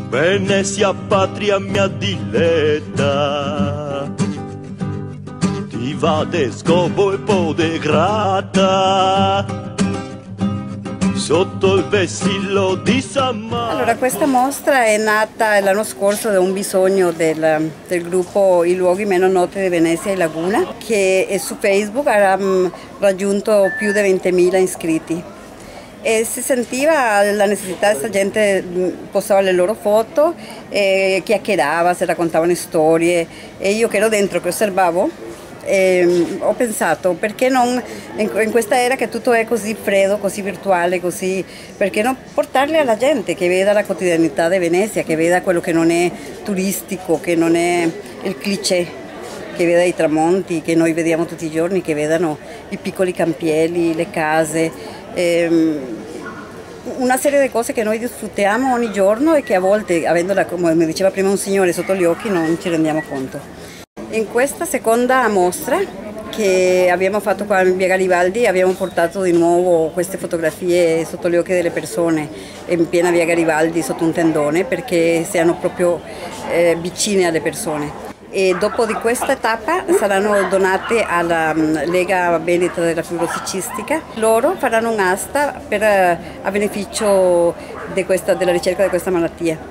Venezia, patria mia diletta, ti va de scopo e po' de grata, sotto il vessillo di San Marco. Allora, questa mostra è nata l'anno scorso da un bisogno del gruppo I luoghi meno noti di Venezia e Laguna, che su Facebook ha raggiunto più di 20.000 iscritti. E si sentiva la necessità, questa gente postava le loro foto, chiacchierava, si raccontavano storie, e io che ero dentro, che osservavo, ho pensato, perché non, in questa era che tutto è così freddo, così virtuale, così, perché non portarle alla gente che veda la quotidianità di Venezia, che veda quello che non è turistico, che non è il cliché, che veda i tramonti che noi vediamo tutti i giorni, che vedano i piccoli campielli, le case, una serie di cose che noi disfruttiamo ogni giorno e che a volte, avendola, come mi diceva prima un signore, sotto gli occhi, non ci rendiamo conto. In questa seconda mostra che abbiamo fatto qua in Via Garibaldi abbiamo portato di nuovo queste fotografie sotto gli occhi delle persone in piena Via Garibaldi sotto un tendone, perché siano proprio vicine alle persone. E dopo di questa tappa saranno donate alla Lega Veneta della Fibrosi Cistica. Loro faranno un'asta a beneficio della ricerca di questa malattia.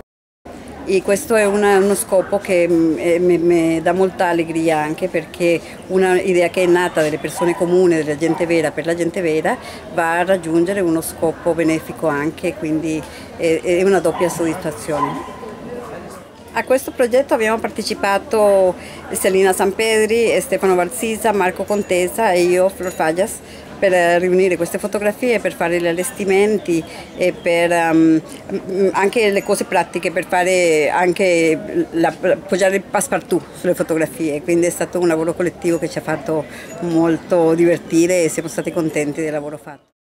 E questo è uno scopo che mi dà molta allegria, anche perché una idea che è nata delle persone comuni, della gente vera, per la gente vera, va a raggiungere uno scopo benefico anche, quindi è una doppia soddisfazione. A questo progetto abbiamo partecipato Selina Sampedri, Stefano Valsisa, Marco Contesa e io, Flor Fagias, per riunire queste fotografie, per fare gli allestimenti e per anche le cose pratiche, per fare anche appoggiare il passepartout sulle fotografie. Quindi è stato un lavoro collettivo che ci ha fatto molto divertire e siamo stati contenti del lavoro fatto.